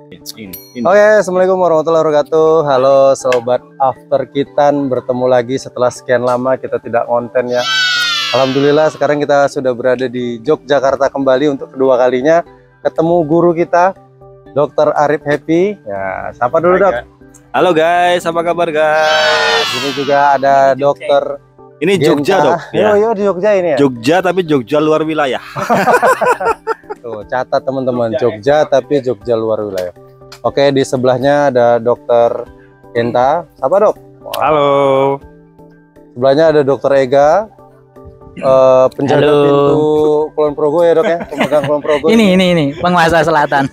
Oke, assalamualaikum warahmatullahi wabarakatuh. Halo sobat After Kitan, bertemu lagi setelah sekian lama kita tidak konten ya. Alhamdulillah sekarang kita sudah berada di Yogyakarta kembali untuk kedua kalinya. Ketemu guru kita, Dr. Arif Happy. Ya, sapa dulu dok. Halo guys, apa kabar guys? Ini juga ada Dokter. Ini Jogja dok. Ya. Oh, di Jogja ini ya. Jogja tapi Jogja luar wilayah. Tuh, catat teman-teman, Jogja tapi Jogja luar wilayah. Oke, di sebelahnya ada Dokter Genta. Siapa dok? Halo. Sebelahnya ada Dokter Ega, penjaga Halo. pintu Kulon Progo ya dok ya, pemegang Kulon Progo. Ini penguasa selatan.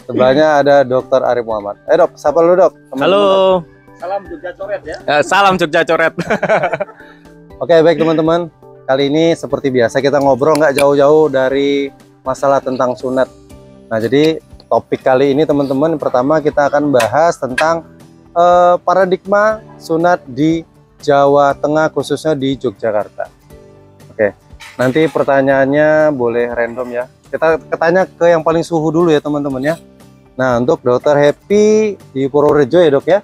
Sebelahnya ada Dokter Arif Muhammad. Dok, siapa lu dok? Halo. Salam Jogja coret ya. Salam Jogja coret. Oke, baik teman-teman. Kali ini seperti biasa kita ngobrol nggak jauh-jauh dari masalah tentang sunat. Nah, jadi topik kali ini teman-teman, pertama kita akan bahas tentang paradigma sunat di Jawa Tengah, khususnya di Yogyakarta. Oke, nanti pertanyaannya boleh random ya. Kita tanya ke yang paling suhu dulu ya teman-teman ya. Nah, untuk Dokter Happy di Purworejo ya dok ya.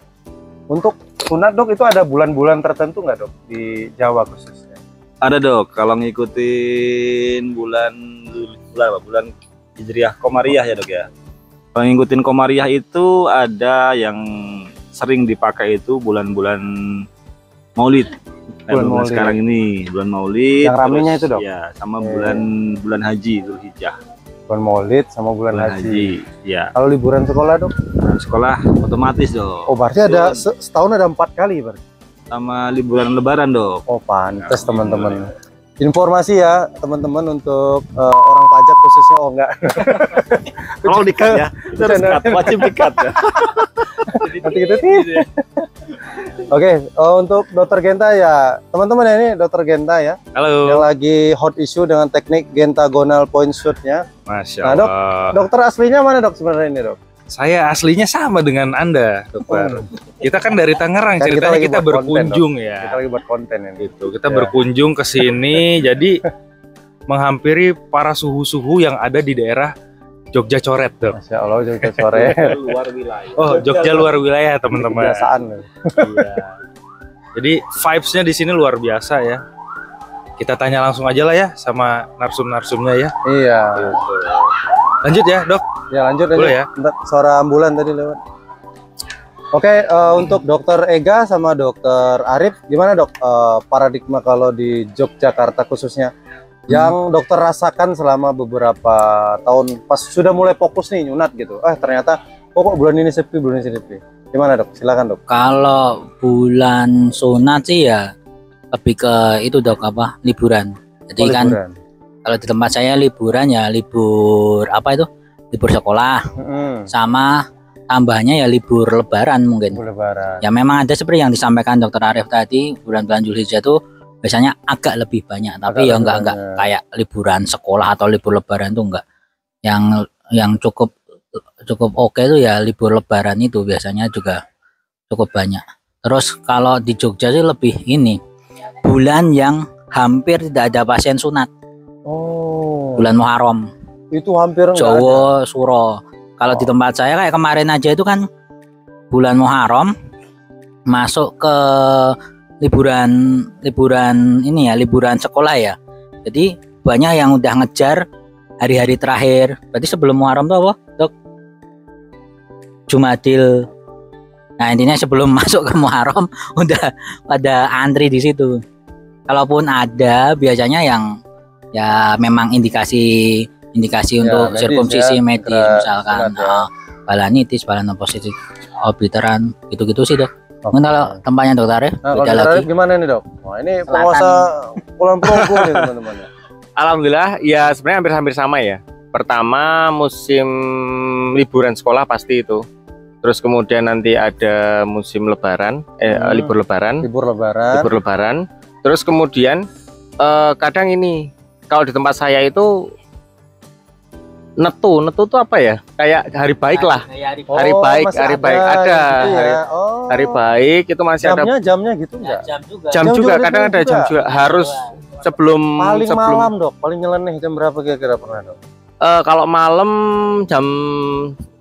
Untuk sunat dok itu ada bulan-bulan tertentu nggak dok di Jawa khususnya? Ada dok, kalau ngikutin bulan Hijriah Komariah ya dok ya. Kalau ngikutin Komariah itu ada yang sering dipakai itu bulan-bulan Maulid. Bulan Bulan Maulid. sekarang ini bulan Maulid. Yang ramenya itu dok? Ya, sama bulan Haji Dzulhijjah. Bulan Maulid sama bulan haji. Ya. Kalau liburan sekolah dok? Sekolah otomatis dok. Oh, berarti ada setahun ada 4 kali berarti. Sama liburan lebaran dok. Oh, pantes teman-teman. Informasi ya teman-teman untuk orang pajak khususnya. Oh enggak. Kalau dikat ya, itu harus cut, wajib dikat ya. Nanti kita Oke, untuk Dokter Genta ya teman-teman ya, ini Dokter Genta ya Halo. yang lagi hot issue dengan teknik gentagonal point shoot-nya. Masya Nah, dok, Allah. dokter aslinya mana dok sebenarnya ini dok? Saya aslinya sama dengan Anda, dokter. Kita kan dari Tangerang, Kan kita ceritanya lagi kita buat konten, berkunjung Kita ya. lagi buat konten ini. Gitu. Kita Ya. berkunjung ke sini, jadi menghampiri para suhu-suhu yang ada di daerah Jogja Coret, dok. Masya Allah, Jogja sore. Luar wilayah. Oh, Jogja luar wilayah, teman-teman. Kebiasaan. Iya. Jadi vibes-nya di sini luar biasa ya. Kita tanya langsung aja lah ya sama narsum-narsumnya ya. Iya. Lanjut ya, dok. Ya lanjut Boleh aja. ya? Bentar, suara ambulan tadi lewat. Oke, untuk Dokter Ega sama Dokter Arif, gimana dok paradigma kalau di Yogyakarta khususnya yang dokter rasakan selama beberapa tahun pas sudah mulai fokus nih nyunat gitu. Ternyata kok bulan ini sepi, bulan ini sepi. Gimana dok? Silakan dok. Kalau bulan sunat sih ya lebih ke itu dok, apa, liburan. Jadi Oh, kan liburan. kalau di tempat saya liburan ya libur apa itu? Libur sekolah sama tambahnya ya libur lebaran mungkin. Lebaran. Ya memang ada seperti yang disampaikan Dokter Arif tadi, bulan-bulan Dzulhijjah itu biasanya agak lebih banyak, tapi Agak ya lebih enggak banyak. kayak liburan sekolah atau libur lebaran itu enggak. Yang cukup oke itu ya libur lebaran itu biasanya juga cukup banyak. Terus kalau di Jogja sih lebih ini bulan yang hampir tidak ada pasien sunat, Oh. bulan Muharram, Itu hampir nggak ada. Jawa, Suro. Kalau di tempat saya kayak kemarin aja itu kan bulan Muharram masuk ke liburan ini ya, liburan sekolah ya. Jadi banyak yang udah ngejar hari-hari terakhir. Berarti sebelum Muharram tuh apa, dok? Jumadil. Nah intinya sebelum masuk ke Muharram udah pada antri di situ. Kalaupun ada biasanya yang ya memang indikasi untuk medis sirkumsisi ya, medis segera misalkan sunat ya. balanitis, balanopositis, obliteran, gitu-gitu sih dok. Oke. Mungkin kalau tempatnya dokter Arif Nah, kalau beda Dokter lagi. Arif gimana nih dok? Wah ini Selatan. penguasa Kulon Progo nih teman-teman. Alhamdulillah ya sebenarnya hampir-hampir sama ya. Pertama musim liburan sekolah pasti itu. Terus kemudian nanti ada musim lebaran, libur lebaran, Libur lebaran. libur lebaran. Terus kemudian kadang ini kalau di tempat saya itu netu tuh apa ya? Kayak hari baik lah. Hari baik, masih hari baik ada. gitu ya. Hari- Oh. Hari baik itu masih ada Jamnya gitu enggak? Jam juga. jam Jam juga, juga kadang ada ada jam juga. juga harus sebelum Paling sebelum malam dok, paling nyeleneh jam berapa kira-kira pernah dok? kalau malam jam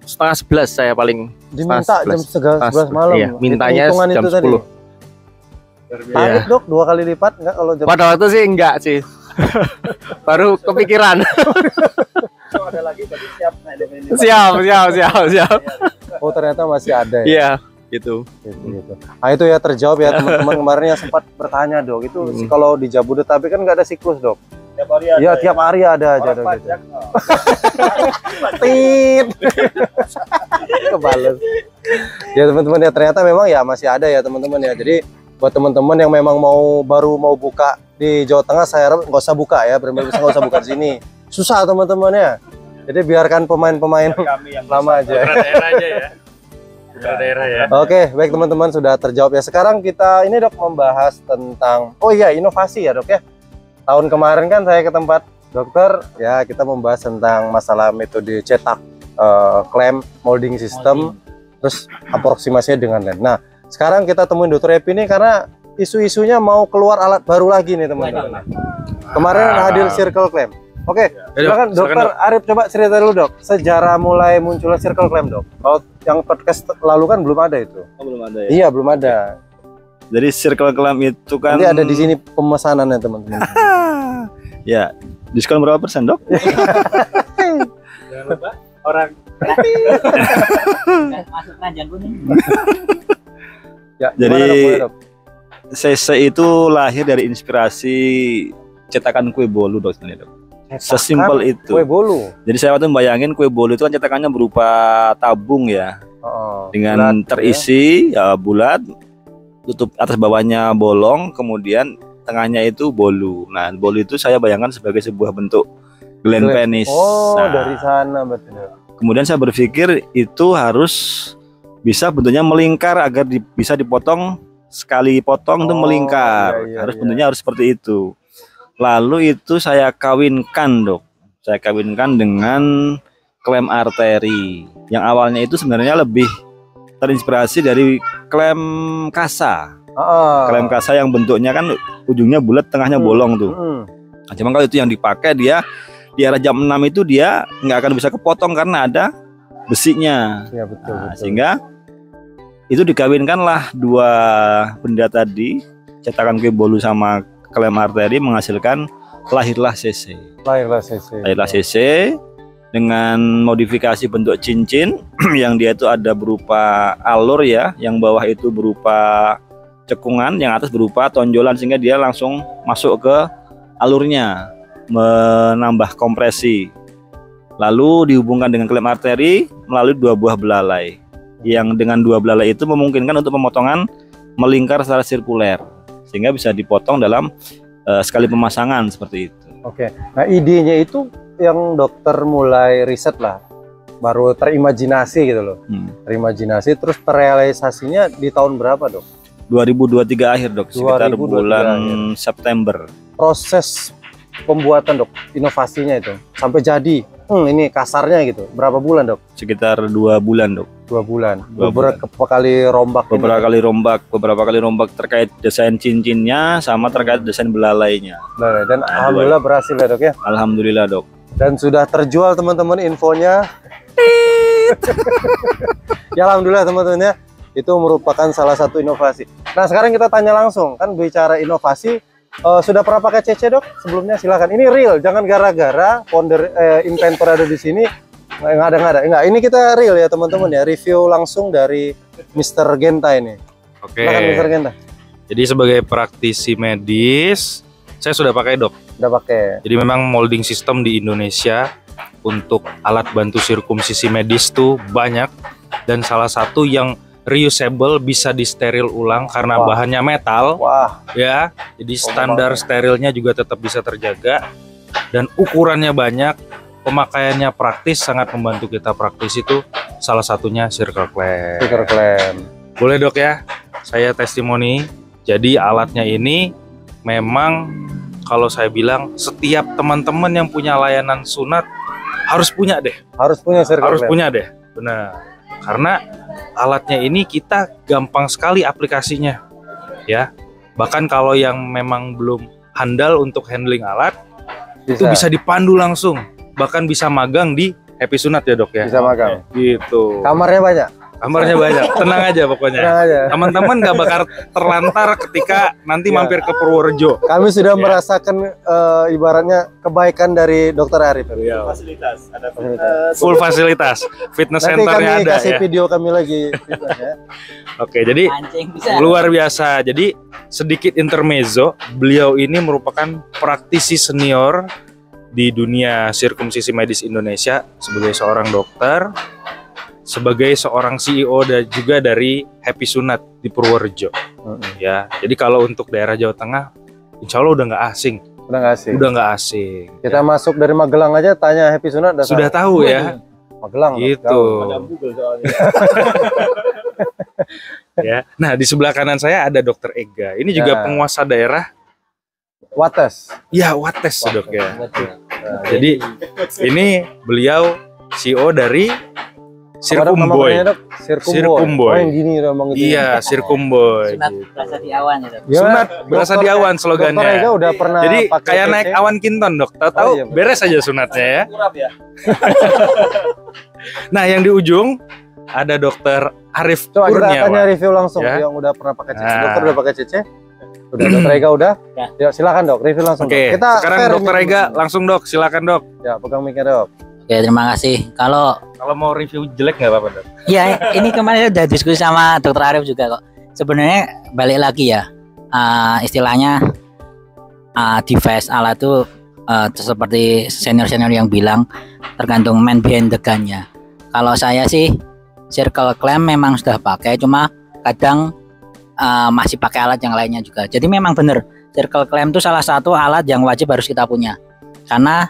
10:30 saya paling. Diminta jam 11. 11 malam. Iya, mintanya Hitung-hitungan jam itu tadi. 10. Tarik dok 2 kali lipat enggak kalau jam Pada waktu sih enggak sih. Baru kepikiran. Ada lagi berarti siap Siap. Oh ternyata masih ada ya. Iya, gitu. Gitu. Nah itu ya terjawab ya teman-teman kemarin yang sempat bertanya dok. Itu kalau di Jabodetabek kan nggak ada siklus dok. tiap hari ada. Iya tiap hari ada aja dok. Gitu. Tit. Kebales. Ya teman-teman ya ternyata memang ya masih ada ya teman-teman ya. Jadi buat teman-teman yang memang baru mau buka di Jawa Tengah, saya harap nggak usah buka ya, benar-benar nggak usah buka di sini. Susah teman-teman ya. Jadi biarkan pemain-pemain lama aja. Daerah aja ya. Daerah ya. Oke, baik teman-teman sudah terjawab ya. Sekarang kita ini dok membahas tentang inovasi ya dok ya. Tahun kemarin kan saya ke tempat dokter ya, kita membahas tentang masalah metode cetak, klem, molding system, terus aproksimasinya dengan lem. Nah, sekarang kita temuin dokter Epi ini karena isu-isunya mau keluar alat baru lagi nih teman-teman. Kemarin hadir circle clamp. Oke, silakan dokter Arif coba cerita dulu dok. Sejarah mulai munculnya circle clamp dok. Kalau yang podcast lalu kan belum ada itu. Oh, belum ada ya. Iya belum ada. Jadi circle clamp itu kan Nanti ada di sini pemesanannya teman-teman. ya, diskon berapa persen, Dok? Jangan lupa orang Masuk keranjang kuning. Ya, Jadi gimana, dok? Boleh, dok? CC itu lahir dari inspirasi cetakan kue bolu dok sebenarnya dok. Sesimpel itu. Kue bolu. Jadi saya waktu bayangin kue bolu itu kan cetakannya berupa tabung ya, dengan bulat, terisi ya bulat, tutup atas bawahnya bolong, kemudian tengahnya itu bolu. Nah bolu itu saya bayangkan sebagai sebuah bentuk Glen penis. Oh Nah, dari sana berarti. kemudian saya berpikir itu harus bisa bentuknya melingkar agar bisa dipotong, sekali potong itu melingkar. Harus bentuknya harus seperti itu. Lalu itu saya kawinkan dok. Saya kawinkan dengan klem arteri. Yang awalnya itu sebenarnya lebih terinspirasi dari klem kasa. Klem kasa yang bentuknya kan ujungnya bulat, tengahnya bolong tuh. Nah, cuman kalau itu yang dipakai dia di era jam 6 itu dia nggak akan bisa kepotong karena ada besinya. Ya, betul, Nah, betul. sehingga itu dikawinkanlah dua benda tadi, cetakan kue bolu sama klem arteri, menghasilkan lahirlah CC. Lahirlah CC. Lahirlah CC dengan modifikasi bentuk cincin yang dia itu ada berupa alur ya, yang bawah itu berupa cekungan, yang atas berupa tonjolan sehingga dia langsung masuk ke alurnya, menambah kompresi. Lalu dihubungkan dengan klem arteri melalui dua buah belalai. Yang dengan dua belalai itu memungkinkan untuk pemotongan melingkar secara sirkuler sehingga bisa dipotong dalam sekali pemasangan seperti itu. Oke. Nah, idenya itu yang dokter mulai riset lah. Baru terimajinasi gitu loh. Terimajinasi terus terrealisasinya di tahun berapa, Dok? 2023 akhir, Dok, sekitar 2023 bulan akhir. September. Proses pembuatan, Dok, inovasinya itu sampai jadi. Ini kasarnya gitu. Berapa bulan, Dok? Sekitar 2 bulan, Dok. 2 bulan. 2 Beberapa kali rombak. Beberapa kali rombak terkait desain cincinnya sama terkait desain belalainya. Nah, dan alhamdulillah berhasil ya, Dok ya. Alhamdulillah, Dok. Dan sudah terjual teman-teman infonya. Ya alhamdulillah teman-teman ya. Itu merupakan salah satu inovasi. Nah, sekarang kita tanya langsung, kan bicara inovasi, sudah pernah pakai CC, Dok? Sebelumnya silakan. Ini real, jangan gara-gara founder inventor ada di sini nggak ada. Enggak, ini kita real ya teman-teman ya. Review langsung dari Mr. Genta ini. Oke. Silakan Mr. Genta. Jadi sebagai praktisi medis, saya sudah pakai, Dok. Udah pakai. Jadi memang molding system di Indonesia untuk alat bantu sirkumsisi medis tuh banyak, dan salah satu yang reusable, bisa disteril ulang karena bahannya metal. Wah, ya. Jadi standar sterilnya juga tetap bisa terjaga dan ukurannya banyak, pemakaiannya praktis, sangat membantu kita praktis itu. Salah satunya circle clamp. stiker klaim. Boleh, Dok ya? Saya testimoni. Jadi alatnya ini memang kalau saya bilang setiap teman-teman yang punya layanan sunat harus punya deh. Harus punya stiker Harus klaim. punya deh. Benar. Karena alatnya ini kita gampang sekali aplikasinya. Ya. Bahkan kalau yang memang belum handal untuk handling alat, itu bisa dipandu langsung. Bahkan bisa magang di happy sunat ya dok ya. Bisa magang. Gitu. Kamarnya banyak. Kamarnya banyak, tenang aja pokoknya. Tenang aja. Teman-teman nggak bakal terlantar ketika nanti mampir ke Purworejo. Kami sudah merasakan ibaratnya kebaikan dari Dokter Arif. Fasilitas, ada Full fasilitas, fitness Nanti centernya kami ada kasih ya. video kami lagi. Ya. Oke, jadi Mancing bisa. luar biasa. Jadi sedikit intermezzo, beliau ini merupakan praktisi senior di dunia sirkumsisi medis Indonesia sebagai seorang dokter, sebagai seorang CEO dan juga dari Happy Sunat di Purworejo. Ya, jadi kalau untuk daerah Jawa Tengah, insya Allah udah nggak asing. Udah nggak sih? Udah nggak asing. Kita masuk dari Magelang aja tanya Happy Sunat Sudah tahu ya. Magelang. Gitu. Jauh. Ya. Nah, di sebelah kanan saya ada Dokter Ega. Ini juga Ya. penguasa daerah. Wates. Ya, Wates dok ya. Jadi ini beliau CEO dari Sirkum Nama Boy. namanya, Dok? Sirkum Sirkum Boy. Boy. Oh, yang gini ngomong gitu. Iya, Sirkum Boy. Sunat berasa di awan ya dok. Ya, Sunat berasa di awan slogannya. Dokter Ega udah pernah Jadi pakai kayak CC. naik awan kinton dok. Tahu-tahu Oh, iya, betul. beres aja sunatnya ya. Nah, yang di ujung ada Dokter Arif Coba kita tanya Kurniawan. review langsung Ya. yang udah pernah pakai CC. Nah. Dokter udah pakai CC? Udah, Dokter Ega udah? Udah. Ya, silakan Dok, review langsung. Oke, Dok. Kita sekarang fair Dokter ini. Ega langsung dok, silakan dok. Ya, pegang mic-nya Dok. Oke, terima kasih. Kalau mau review jelek nggak apa-apa dok. Ya, ini kemarin udah diskusi sama Dokter Arif juga kok. Sebenarnya balik lagi ya, istilahnya device alat itu seperti senior-senior yang bilang tergantung man behind the gun-nya. Kalau saya sih circle clamp memang sudah pakai, cuma kadang masih pakai alat yang lainnya juga. Jadi memang benar circle clamp itu salah satu alat yang wajib harus kita punya. Karena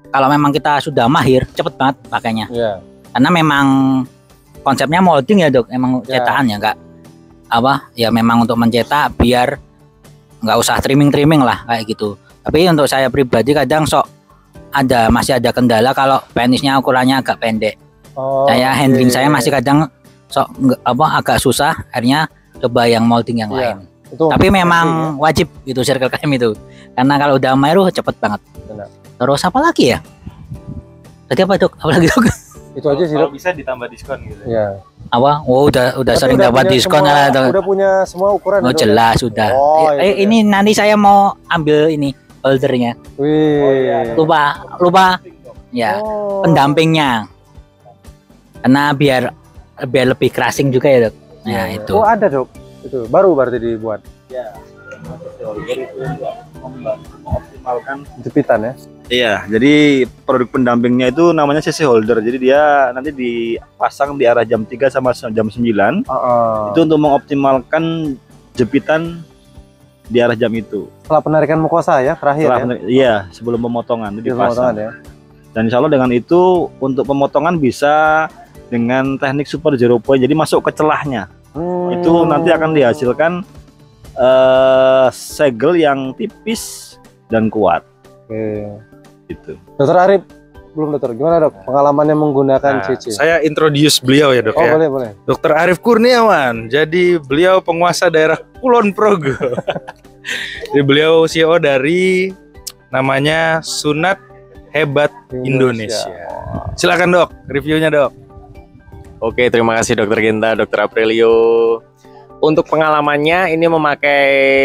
kalau memang kita sudah mahir, cepet banget pakainya. Iya. Karena memang konsepnya molding ya dok, emang Ya. cetakan ya nggak apa ya memang untuk mencetak biar nggak usah trimming lah kayak gitu. Tapi untuk saya pribadi kadang masih ada kendala kalau penisnya ukurannya agak pendek. Oh, Saya handling oke. saya masih kadang agak susah, akhirnya coba yang molding yang Iya. lain. Itu Tapi memang wajib itu circle clamp itu, karena kalau udah meru cepet banget. Benar. Terus apa lagi ya? Tadi apa dok? Apa lagi dok? itu aja sih Kalau Dok. bisa ditambah diskon gitu. Iya. Apa? Oh udah Tapi sering udah dapat punya diskon semua- lah dok. Udah punya semua ukuran. Oh ya, Dok? jelas sudah. Oh, itu dia. Ini nanti saya mau ambil ini holdernya. Wih. Lupa ya Oh. pendampingnya. Karena biar lebih crashing juga ya dok. Nah itu. Oh, ada Dok. Itu baru berarti dibuat. Mengoptimalkan. Jepitan ya. Iya, jadi produk pendampingnya itu namanya CC holder. Jadi dia nanti dipasang di arah jam 3 sama jam 9. Itu untuk mengoptimalkan jepitan di arah jam itu. Setelah penarikan mukosa ya terakhir ya. Iya, sebelum pemotongan itu Sebelum dipasang. potongan ya. Dan insya Allah dengan itu untuk pemotongan bisa dengan teknik super zero point. Jadi masuk ke celahnya. Itu nanti akan dihasilkan segel yang tipis dan kuat. Oke. Gitu. Dokter Arif belum dokter. Gimana Dok? Pengalamannya menggunakan Nah, CC. saya introduce beliau ya dok Oh, ya. boleh. Dokter Arif Kurniawan. Jadi beliau penguasa daerah Kulon Progo. Jadi beliau CEO dari namanya Sunat Hebat Indonesia. Silakan dok, reviewnya dok. Oke, terima kasih Dokter Genta, Dokter Aprilio. Untuk pengalamannya ini memakai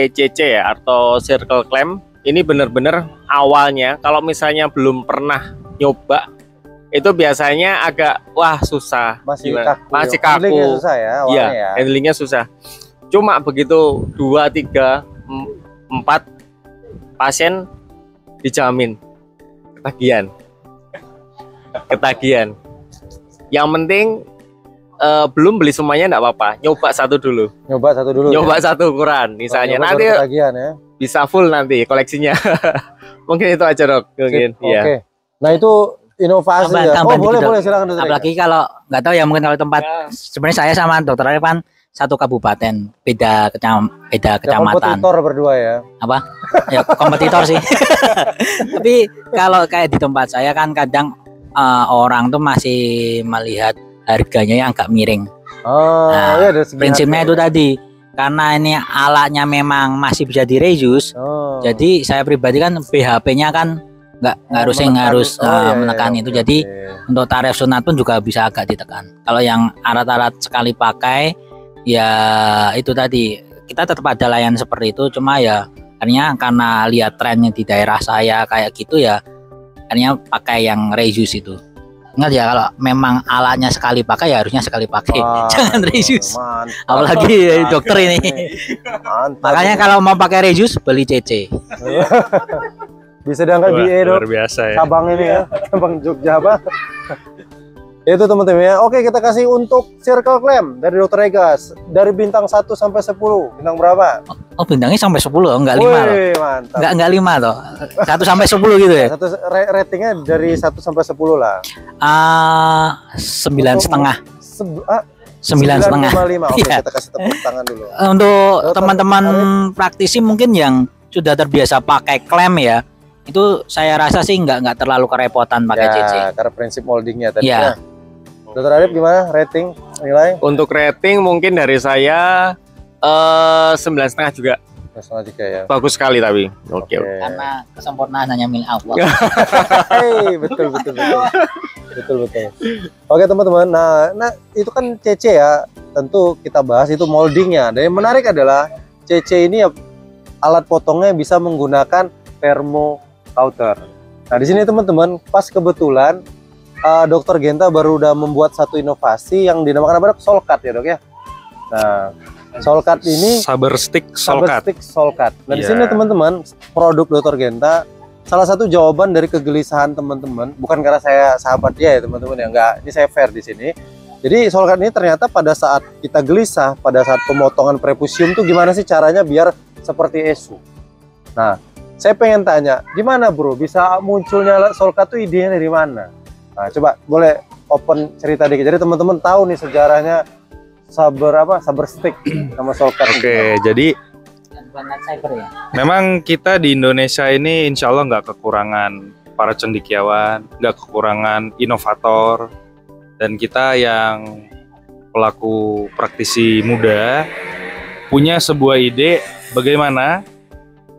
CC ya atau circle clamp. Ini benar-benar awalnya kalau misalnya belum pernah nyoba itu biasanya agak susah. Masih Gimana? kaku. Masih ya. Handlingnya kaku. susah ya Iya, awalnya ya. handlingnya susah. Cuma begitu 2, 3, 4 pasien dijamin ketagihan. Yang penting belum beli semuanya enggak apa-apa, nyoba satu dulu. Nyoba satu dulu. Nyoba ya. satu ukuran misalnya. Nyoba Nanti baru ketagihan ya. bisa full nanti koleksinya. Mungkin itu aja dok. Mungkin Sip, ya. Oke. Nah itu inovasi ya. Tambahan Oh boleh dikit, Dok. boleh silakan dokter. Apalagi kalau nggak tahu ya mungkin kalau tempat sebenarnya saya sama dokter Arif kan satu kabupaten, beda Ya, kecamatan. kompetitor berdua ya. Ya kompetitor sih. Tapi kalau kayak di tempat saya kan kadang orang tuh masih melihat harganya yang agak miring. Oh Nah, ya dari segi Prinsipnya harga. itu tadi, karena ini alatnya memang masih bisa di reuse. Oh. Jadi saya pribadi kan BHP-nya kan nggak harus menekan itu. Jadi untuk tarif sunat pun juga bisa agak ditekan. Kalau yang alat-alat sekali pakai ya itu tadi kita tetap ada layanan seperti itu, cuma ya akhirnya karena lihat trennya di daerah saya kayak gitu ya akhirnya pakai yang reuse itu. Ingat ya, kalau memang alatnya sekali pakai ya harusnya sekali pakai. Jangan reuse. Apalagi dokter ini. Makanya kalau mau pakai reuse beli CC. Bisa diangkat di Edo. Luar biasa ya. Cabang ini ya, cabang Jogja apa? Itu teman-teman ya. Oke, kita kasih untuk circle clamp dari Dokter Egas dari bintang 1 sampai 10. Bintang berapa? Oh, bintangnya sampai 10, enggak 5 loh. Mantap. Enggak 5 toh. 1 sampai 10 gitu ya. Ratingnya dari 1 sampai 10 lah. 9,5. 9,5. 9,5. Oke, Iya. kita kasih tepuk tangan dulu. Untuk teman-teman praktisi mungkin yang sudah terbiasa pakai klem ya, itu saya rasa sih nggak terlalu kerepotan pakai CC. Karena prinsip moldingnya tadi. Ya. Dokter Arif gimana rating nilai? Untuk rating mungkin dari saya 9,5 juga. Masalah juga ya. Bagus sekali tapi. Oke. Karena kesempurnaan hanya milik Allah. Hey, betul. Oke teman-teman, nah itu kan CC ya. Tentu kita bahas itu moldingnya. Dan yang menarik adalah CC ini ya, alat potongnya bisa menggunakan thermocouter. Nah di sini teman-teman, pas kebetulan Dokter Genta baru udah membuat satu inovasi yang dinamakan apa? Solkat ya dok ya. Nah, Solkat ini Saber stick Solkat. Nah di Iya. sini teman-teman, produk Dokter Genta salah satu jawaban dari kegelisahan teman-teman, bukan karena saya sahabat dia ya teman-teman ya, enggak, ini saya fair di sini. Jadi Solkat ini ternyata pada saat kita gelisah, pada saat pemotongan prepusium tuh gimana sih caranya biar seperti ESU. Nah, saya pengen tanya, gimana bro bisa munculnya Solkat tuh idenya dari mana? Nah, coba boleh open cerita dikit. Jadi teman-teman tahu nih sejarahnya saber stick sama Solkat. Oke, jadi Cyber ya. memang kita di Indonesia ini insya Allah nggak kekurangan para cendekiawan, nggak kekurangan inovator, dan kita yang pelaku praktisi muda punya sebuah ide bagaimana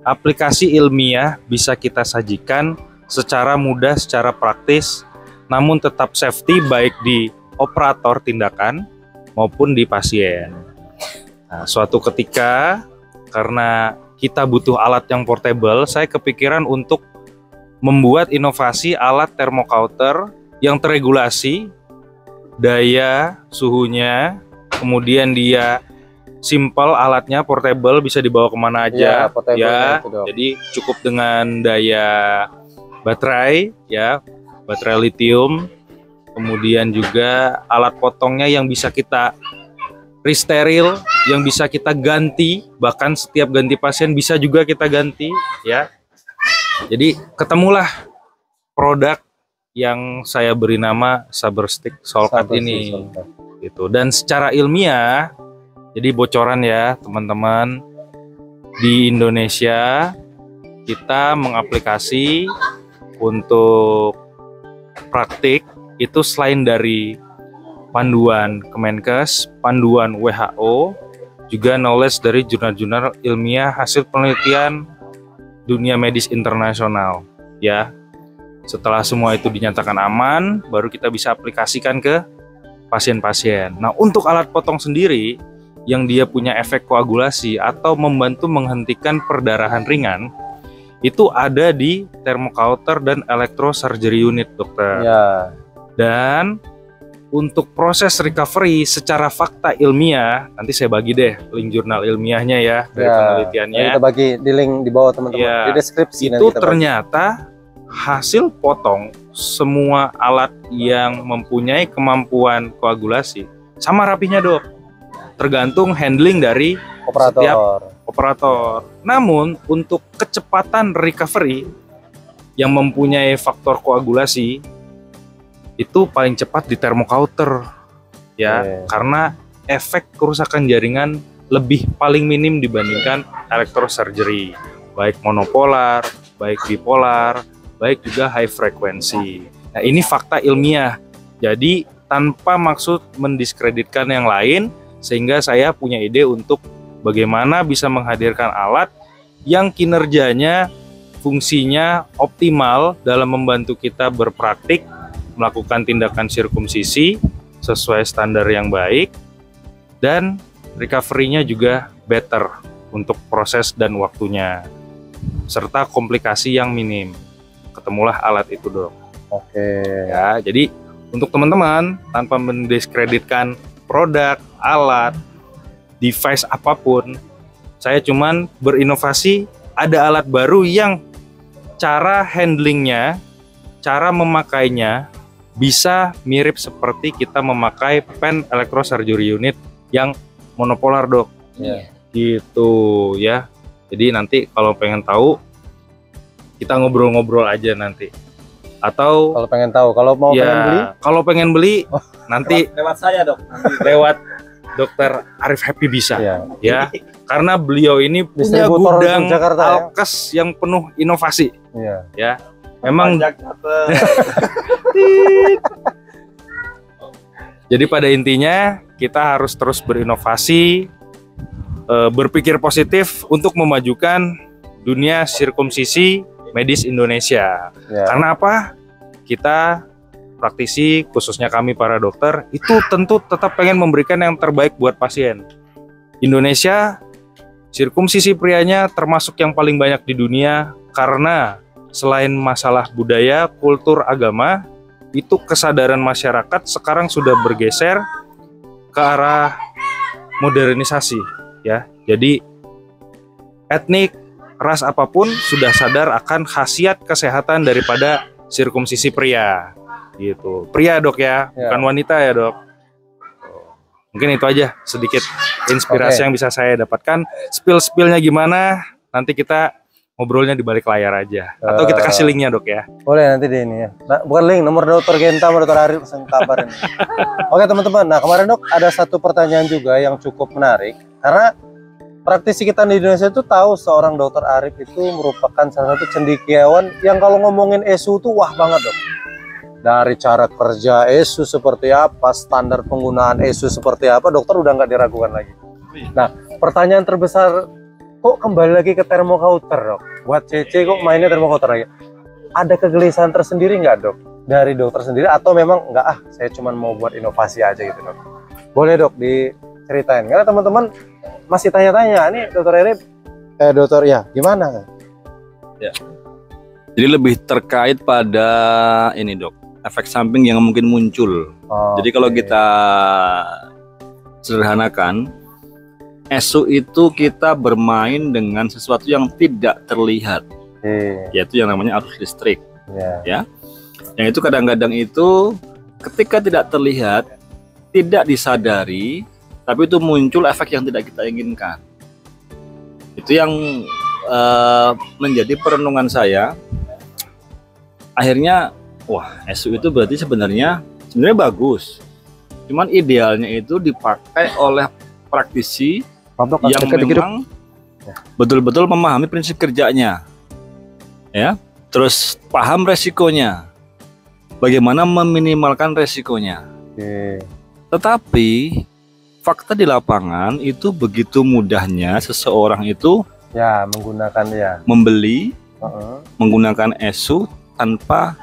aplikasi ilmiah bisa kita sajikan secara mudah, secara praktis, namun tetap safety baik di operator tindakan maupun di pasien. Nah, suatu ketika karena kita butuh alat yang portable, saya kepikiran untuk membuat inovasi alat thermocouter yang teregulasi daya, suhunya, kemudian dia simple, alatnya portable, bisa dibawa kemana aja ya. Jadi cukup dengan daya baterai ya, baterai lithium, kemudian juga alat potongnya yang bisa kita resteril, yang bisa kita ganti, bahkan setiap ganti pasien bisa juga kita ganti ya. Jadi ketemulah produk yang saya beri nama Saber Stick Solkat ini gitu. Dan secara ilmiah, jadi bocoran ya teman-teman, di Indonesia kita mengaplikasi untuk praktik itu selain dari panduan Kemenkes, panduan WHO, juga knowledge dari jurnal-jurnal ilmiah hasil penelitian dunia medis internasional ya. Setelah semua itu dinyatakan aman, baru kita bisa aplikasikan ke pasien-pasien. Nah, untuk alat potong sendiri yang dia punya efek koagulasi atau membantu menghentikan perdarahan ringan, itu ada di thermocouter dan electrosurgery unit, dokter. Ya. Dan untuk proses recovery secara fakta ilmiah, nanti saya bagi deh link jurnal ilmiahnya ya, dari penelitiannya. Kita bagi di link di bawah teman-teman, Ya, di deskripsi. itu ternyata hasil potong semua alat yang mempunyai kemampuan koagulasi sama rapinya dok, tergantung handling dari setiap operator. Namun untuk kecepatan recovery yang mempunyai faktor koagulasi itu paling cepat di thermocouter ya, karena efek kerusakan jaringan lebih paling minim dibandingkan electrosurgery, baik monopolar, baik bipolar, baik juga high frequency. Nah, ini fakta ilmiah. Jadi tanpa maksud mendiskreditkan yang lain, sehingga saya punya ide untuk bagaimana bisa menghadirkan alat yang kinerjanya fungsinya optimal dalam membantu kita berpraktik melakukan tindakan sirkumsisi sesuai standar yang baik, dan recovery-nya juga better untuk proses dan waktunya, serta komplikasi yang minim. Ketemulah alat itu, Dok. Oke. Ya, jadi untuk teman-teman, tanpa mendiskreditkan produk, alat, device apapun, saya cuman berinovasi, ada alat baru yang cara handlingnya, cara memakainya bisa mirip seperti kita memakai pen electrosurgery unit yang monopolar, Dok. Iya. Gitu ya. Jadi nanti kalau pengen tahu, kita ngobrol-ngobrol aja nanti. Atau Kalau pengen tahu, kalau mau pengen beli, kalau pengen beli nanti Lewat saya, Dok. lewat Dokter Arif Happy bisa ya. ya. Karena beliau ini punya Distributor gudang untuk Jakarta, ya? alkes yang penuh inovasi Iya. ya. Memang jadi pada intinya kita harus terus berinovasi, berpikir positif untuk memajukan dunia sirkumsisi medis Indonesia. Ya. Karena apa? Kita praktisi, khususnya kami para dokter, itu tentu tetap pengen memberikan yang terbaik buat pasien. Indonesia, sirkumsisi prianya termasuk yang paling banyak di dunia karena selain masalah budaya, kultur, agama, itu kesadaran masyarakat sekarang sudah bergeser ke arah modernisasi ya. Jadi etnik, ras apapun sudah sadar akan khasiat kesehatan daripada sirkumsisi pria. Gitu. Pria, Dok ya, Ya. bukan wanita ya, Dok. Mungkin itu aja sedikit inspirasi Oke. yang bisa saya dapatkan. Spill-spillnya gimana? Nanti kita ngobrolnya di balik layar aja. Atau kita kasih linknya, Dok ya. Boleh nanti di ini ya. Nah, bukan link, nomor Dokter Genta sama Dokter Arif langsung kabarin. Oke teman-teman, nah kemarin Dok ada satu pertanyaan juga yang cukup menarik. Karena praktisi kita di Indonesia itu tahu seorang Dokter Arif itu merupakan salah satu cendekiawan yang kalau ngomongin ESU tuh wah banget, Dok. Dari cara kerja ESU seperti apa, standar penggunaan ESU seperti apa, dokter udah nggak diragukan lagi. Nah, pertanyaan terbesar, kok kembali lagi ke termokauter, Dok? Buat CC kok mainnya termokauter lagi? Ada kegelisahan tersendiri nggak, Dok? Dari dokter sendiri atau memang nggak, saya cuma mau buat inovasi aja gitu, Dok? Boleh, Dok, diceritain. Karena teman-teman masih tanya-tanya, nih dokter Arif, dokter ya gimana? Jadi lebih terkait pada ini, Dok, efek samping yang mungkin muncul. Jadi kalau Oke. kita sederhanakan, ESU itu kita bermain dengan sesuatu yang tidak terlihat, Oke. yaitu yang namanya arus listrik. Ya. Yang itu kadang-kadang itu ketika tidak terlihat, tidak disadari, tapi itu muncul efek yang tidak kita inginkan. Itu yang menjadi perenungan saya. Akhirnya, wah, ESU itu berarti sebenarnya bagus. Cuman idealnya itu dipakai oleh praktisi yang memang betul-betul memahami prinsip kerjanya, ya, terus paham resikonya, bagaimana meminimalkan resikonya. Oke. Tetapi fakta di lapangan itu begitu mudahnya seseorang itu Ya, menggunakan ya. membeli, Heeh. menggunakan ESU tanpa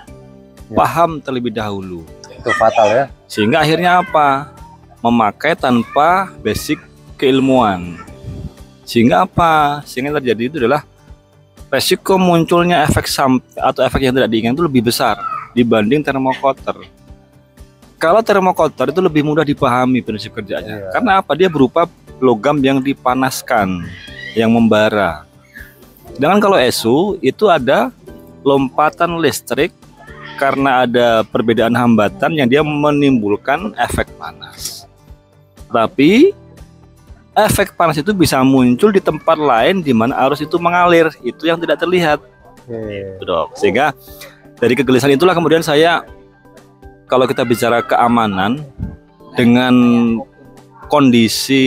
Ya. paham terlebih dahulu, Itu fatal ya. sehingga akhirnya apa? Memakai tanpa basic keilmuan. Sehingga apa? Sehingga terjadi itu adalah resiko munculnya efek atau efek yang tidak diinginkan itu lebih besar dibanding termokauter. Kalau termokauter itu lebih mudah dipahami prinsip kerjanya. Iya. Karena apa? Dia berupa logam yang dipanaskan, yang membara. Sedangkan kalau ESU itu ada lompatan listrik karena ada perbedaan hambatan yang dia menimbulkan efek panas. Tapi efek panas itu bisa muncul di tempat lain di mana arus itu mengalir, itu yang tidak terlihat. Oke. Dok. Sehingga dari kegelisahan itulah kemudian saya, kalau kita bicara keamanan dengan kondisi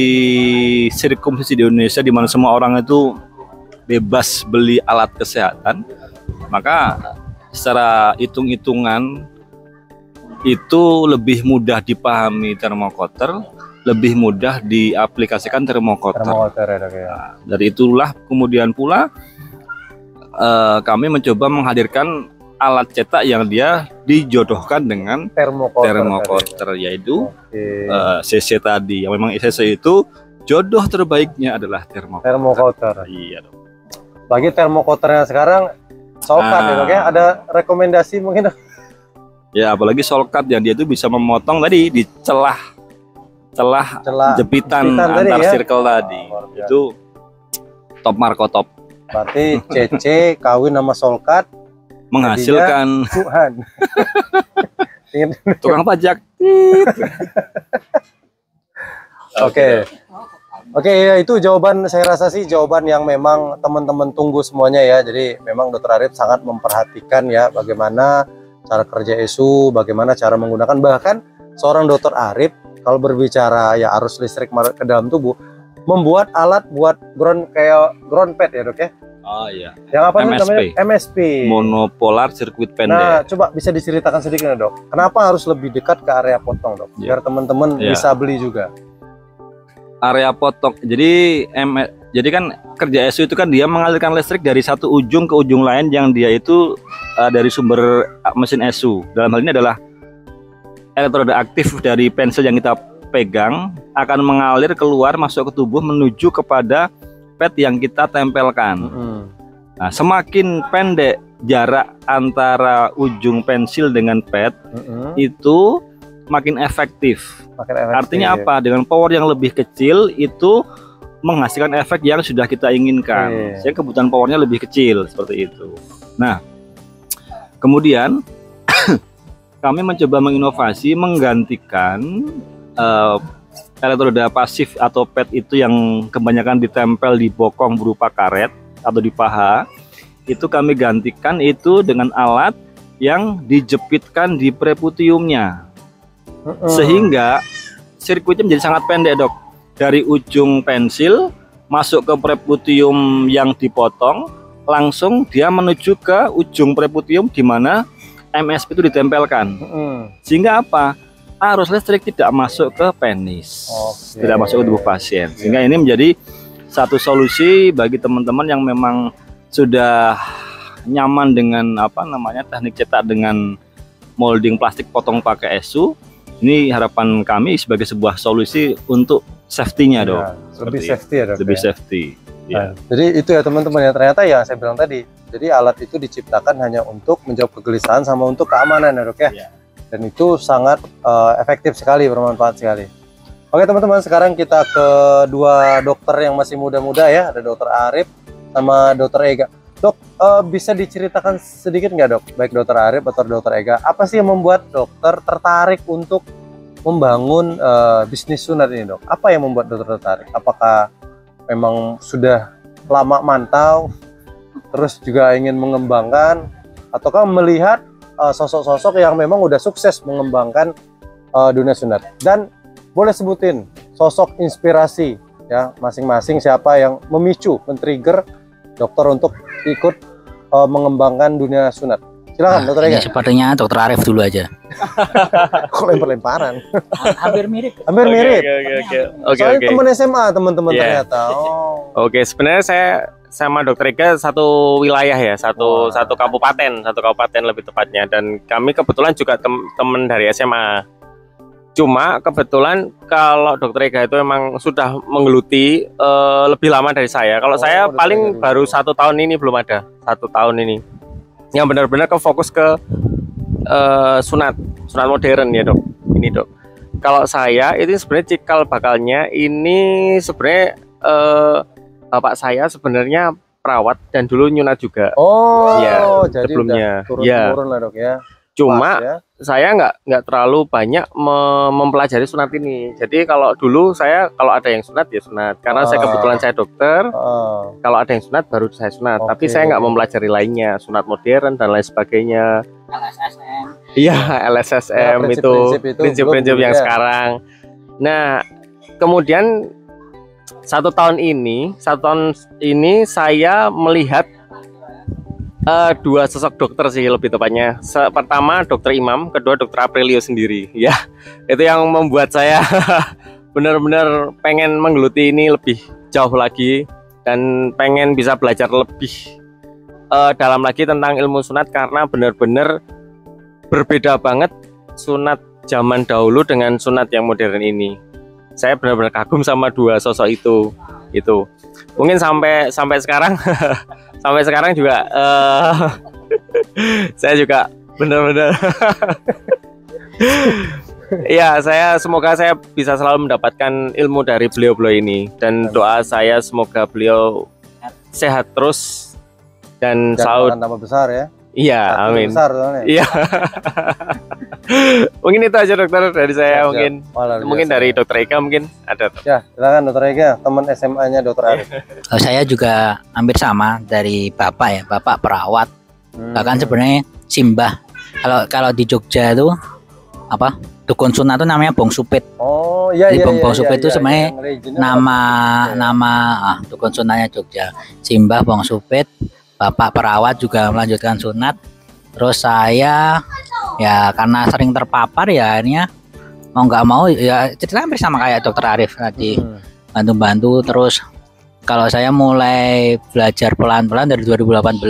sirkumsisi di Indonesia di mana semua orang itu bebas beli alat kesehatan, maka secara hitung-hitungan itu lebih mudah dipahami termokauter, lebih mudah diaplikasikan termokauter. Termokauter ya, Dok ya. Dari itulah kemudian pula kami mencoba menghadirkan alat cetak yang dia dijodohkan dengan termocoater, yaitu Oke. CC tadi. Yang memang CC itu jodoh terbaiknya adalah Termocoater. Iya dong. Bagi termocoaternya sekarang Solkat ya dok ya. Ada rekomendasi mungkin dok? Ya, apalagi Solkat yang dia itu bisa memotong tadi di celah jepitan tadi antar ya? circle tadi. Luar biasa. Itu top Marco top. Berarti CC kawin sama Solkat Menghasilkan Tuhan. tukang pajak. Oke. Oke, ya itu jawaban, saya rasa sih jawaban yang memang teman-teman tunggu semuanya ya. Jadi memang Dokter Arif sangat memperhatikan ya bagaimana cara kerja ESU, bagaimana cara menggunakan, bahkan seorang Dokter Arif kalau berbicara ya arus listrik ke dalam tubuh, membuat alat buat ground pad ya dok ya. Oh iya. Yang apa MSP. namanya? MSP. Monopolar sirkuit pendek. Nah, coba bisa diceritakan sedikit ya, dok. Kenapa harus lebih dekat ke area potong, dok? Biar teman-teman bisa beli juga. Area potong. Jadi kan kerja ESU itu kan dia mengalirkan listrik dari satu ujung ke ujung lain yang dia itu dari sumber mesin ESU. Dalam hal ini adalah elektroda aktif dari pensil yang kita pegang akan mengalir keluar masuk ke tubuh menuju kepada pad yang kita tempelkan. Nah, semakin pendek jarak antara ujung pensil dengan pad itu makin efektif. Artinya apa? Dengan power yang lebih kecil itu menghasilkan efek yang sudah kita inginkan. Sehingga kebutuhan powernya lebih kecil seperti itu. Nah, kemudian kami mencoba menginovasi menggantikan elektroda pasif atau pad itu yang kebanyakan ditempel di bokong berupa karet atau di paha. Itu kami gantikan itu dengan alat yang dijepitkan di preputiumnya. Sehingga sirkuitnya menjadi sangat pendek dok. Dari ujung pensil masuk ke preputium yang dipotong, langsung dia menuju ke ujung preputium di mana MSP itu ditempelkan. Sehingga apa? Arus listrik tidak masuk ke penis, tidak masuk ke tubuh pasien. Sehingga ini menjadi satu solusi bagi teman-teman yang memang sudah nyaman dengan teknik cetak dengan molding plastik potong pakai ESU. Ini harapan kami sebagai sebuah solusi untuk safety-nya dok. Lebih safety ya dok. Lebih safety. Nah, jadi itu ya teman-teman ya, ternyata ya saya bilang tadi. Jadi alat itu diciptakan hanya untuk menjawab kegelisahan sama untuk keamanan ya dok ya. Dan itu sangat efektif sekali, bermanfaat sekali. Oke teman-teman, sekarang kita ke dua dokter yang masih muda-muda ya. Ada Dokter Arif sama Dokter Ega. Dok, bisa diceritakan sedikit nggak dok, baik Dokter Arif atau Dokter Ega, apa sih yang membuat dokter tertarik untuk membangun bisnis sunat ini dok? Apa yang membuat dokter tertarik? Apakah memang sudah lama mantau, terus juga ingin mengembangkan, ataukah melihat sosok-sosok yang memang udah sukses mengembangkan dunia sunat? Dan boleh sebutin sosok inspirasi ya masing-masing, siapa yang memicu, men-trigger dokter untuk ikut mengembangkan dunia sunat. Silakan dokter Ega. Sepertinya Dokter Arif dulu aja. Kok lempar-lemparan? Hampir mirip. Hampir mirip. Soalnya Oke. teman SMA teman-teman ternyata. Oke, sebenarnya saya sama Dokter Ega satu wilayah ya, satu kabupaten lebih tepatnya, dan kami kebetulan juga teman dari SMA. Cuma kebetulan kalau Dokter Ega itu memang sudah menggeluti lebih lama dari saya. Kalau saya paling baru 1 tahun ini, belum ada 1 tahun ini yang benar-benar ke fokus ke sunat modern ya dok. Ini dok, kalau saya itu sebenarnya cikal bakalnya ini sebenarnya bapak saya sebenarnya perawat dan dulu nyunat juga. Ya, jadi sebelumnya turun lah dok ya. Cuma saya nggak terlalu banyak mempelajari sunat ini. Jadi kalau dulu saya kalau ada yang sunat ya sunat, karena saya kebetulan saya dokter. Kalau ada yang sunat baru saya sunat. Tapi saya nggak mempelajari lainnya, sunat modern dan lain sebagainya. LSSM. Iya, LSSM Ya, itu prinsip-prinsip yang sekarang. Nah, kemudian 1 tahun ini saya melihat 2 sosok dokter sih lebih tepatnya. Pertama Dokter Imam, kedua Dokter Aprilio sendiri. Ya, itu yang membuat saya benar-benar pengen menggeluti ini lebih jauh lagi dan pengen bisa belajar lebih dalam lagi tentang ilmu sunat karena benar-benar berbeda banget sunat zaman dahulu dengan sunat yang modern ini. Saya benar-benar kagum sama dua sosok itu. Mungkin sampai sekarang sampai sekarang juga saya juga benar-benar ya, semoga saya bisa selalu mendapatkan ilmu dari beliau-beliau ini, dan doa saya semoga beliau sehat terus dan selalu tambah besar ya. Iya, amin. Besar soalnya. Iya. Mungkin itu aja dokter dari saya. Siap. Mungkin dari dokter Eka mungkin ada. Ya, silakan dokter Eka, teman SMA-nya dokter Arif. Saya juga hampir sama dari bapak ya, bapak perawat. Bahkan sebenarnya simbah. Kalau di Jogja itu apa? Dukun sunat itu namanya Bong Supit. Oh iya. Jadi Bong Supit itu sebenarnya nama dukun sunatnya Jogja. Simbah Bong Supit, bapak perawat juga melanjutkan sunat. Terus saya ya karena sering terpapar ya akhirnya mau nggak mau ya cerita hampir sama kayak dokter Arif tadi, bantu-bantu. Terus kalau saya mulai belajar pelan-pelan dari 2018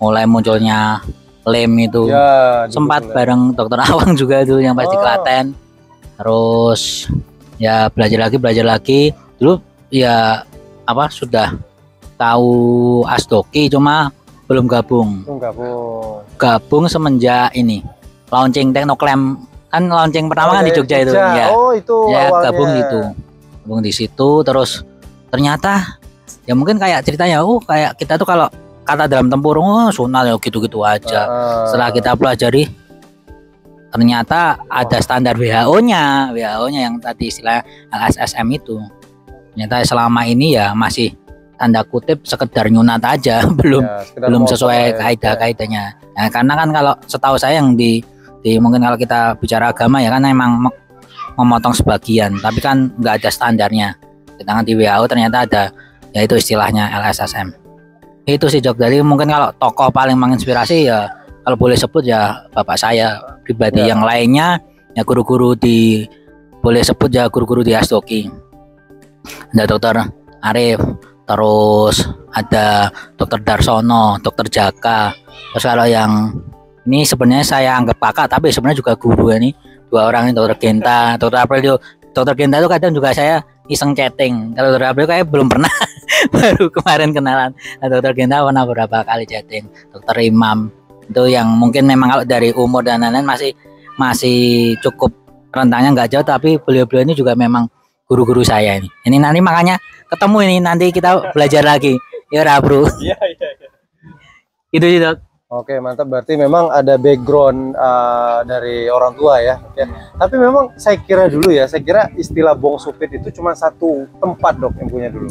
mulai munculnya lem itu ya, sempat bareng dokter Awang juga itu yang pasti Klaten. Terus ya belajar lagi dulu ya apa sudah tahu Asdoki cuma belum gabung semenjak ini launching Teknoklem, kan launching pertama kan di Jogja itu ya. Oh itu ya awalnya. gabung di situ. Terus ternyata ya mungkin kayak ceritanya kayak kita tuh kalau kata dalam tempurung sunat ya gitu-gitu aja. Setelah kita pelajari ternyata ada standar WHO-nya yang tadi istilah LSSM itu. Ternyata selama ini ya masih tanda kutip sekedar nyunat aja, belum sesuai kaidah-kaidahnya. Nah, karena kan kalau setahu saya yang di mungkin kalau kita bicara agama ya kan emang memotong sebagian, tapi kan nggak ada standarnya. Sedangkan di WHO ternyata ada, yaitu istilahnya LSSM. Itu sih Jok. Jadi mungkin kalau tokoh paling menginspirasi ya kalau boleh sebut ya bapak saya pribadi. Yang lainnya ya guru-guru boleh sebut ya guru-guru di Asdoki. Ada dokter Arif, terus ada dokter Darsono, dokter Jaka. Terus kalau yang ini sebenarnya saya anggap kakak tapi sebenarnya juga guru ini, dua orang ini, dokter Genta, dokter Aprilio. Dokter Genta itu kadang juga saya iseng chatting. Kalau dokter Aprilio kayak belum pernah, baru kemarin kenalan. Nah, dokter Genta pernah beberapa kali chatting. Dokter Imam itu yang mungkin memang kalau dari umur dan lain-lain masih cukup rentangnya nggak jauh, tapi beliau-beliau ini juga memang guru-guru saya ini. Ini nanti makanya ketemu ini nanti kita belajar lagi. Ya bro. Iya. Itu sih Dok. Oke, mantap. Berarti memang ada background dari orang tua ya. Tapi memang saya kira istilah Bong Supit itu cuma satu tempat Dok yang punya dulu.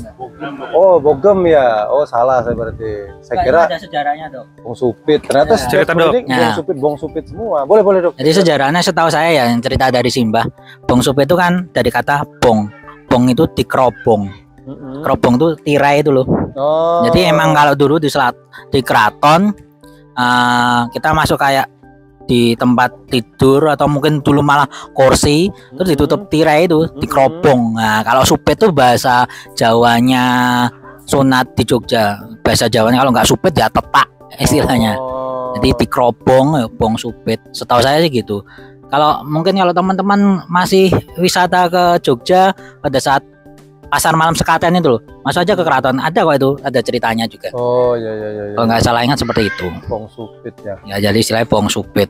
Oh, Bogem ya. Oh, salah saya berarti. Saya kira ada sejarahnya Dok. Bong Supit. Ternyata cerita Dok. Bong Supit semua. Boleh Dok. Jadi sejarahnya setahu saya ya yang cerita dari Simbah. Bong Supit itu kan dari kata bong. Bong itu dikerobong. Kerobong itu tirai itu loh. Oh. Jadi emang kalau dulu di keraton kita masuk kayak di tempat tidur atau mungkin dulu malah kursi terus ditutup tirai itu dikerobong. Nah kalau supit itu bahasa Jawanya sunat di Jogja, bahasa Jawanya kalau nggak supit ya tetak istilahnya. Jadi dikerobong Bong Supit, setahu saya sih gitu. Kalau teman-teman masih wisata ke Jogja pada saat pasar malam Sekaten itu loh, masuk aja ke keraton, ada kok itu, ada ceritanya juga. Oh iya. Kalau nggak salah ingat seperti itu. Bong Supit ya. Ya jadi istilahnya Bong Supit.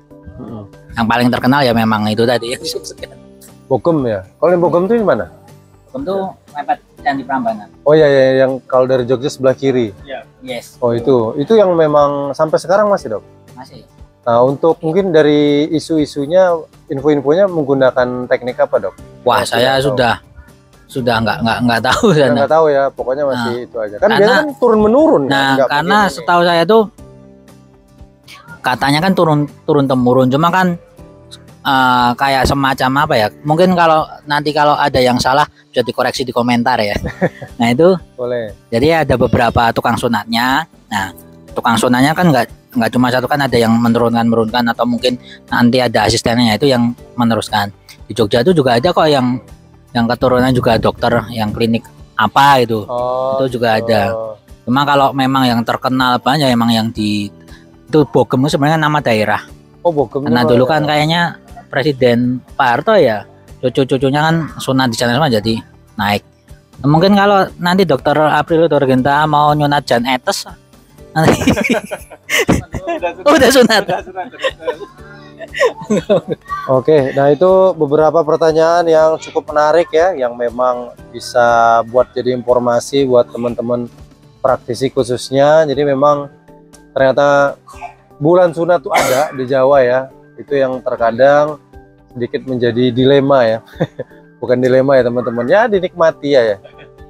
Yang paling terkenal ya memang itu tadi yang disebutkan. Bogem ya. Kalau yang Bogem itu di mana? Bogem itu mepet Candi Prambanan. Oh iya, yang kalau dari Jogja sebelah kiri. Iya. Yes. Oh itu yang memang sampai sekarang masih Dok? Masih. Nah untuk mungkin dari isu-isunya, info-infonya menggunakan teknik apa Dok? Wah saya sudah nggak tahu ya. Nggak tahu ya, pokoknya masih itu aja. Kan biasanya kan turun menurun. Nah karena setahu saya tuh katanya kan turun temurun, cuma kan kayak semacam apa ya? Mungkin kalau ada yang salah bisa dikoreksi di komentar ya. Nah itu boleh. Jadi ada beberapa tukang sunatnya. Nah tukang sunatnya kan nggak cuma satu, kan ada yang menurunkan atau mungkin nanti ada asistennya itu yang meneruskan. Di Jogja itu juga ada kok yang keturunan juga dokter yang klinik apa itu. Itu juga ada. Cuma kalau memang yang terkenal banyak emang yang di itu Bogem itu sebenarnya nama daerah. Oh, Bogem. Karena dulu kan kayaknya Presiden Pak Harto ya, cucu-cucunya kan sunat di sana semua jadi naik. Mungkin kalau nanti Dokter April Dorgenta mau nyunat Jan Etes nanti udah sunat. Oke, nah itu beberapa pertanyaan yang cukup menarik ya, yang memang bisa buat jadi informasi buat teman-teman praktisi khususnya. Jadi memang ternyata bulan sunat tuh ada di Jawa ya. Itu yang terkadang sedikit menjadi dilema ya. Bukan dilema ya teman-teman, ya dinikmati ya.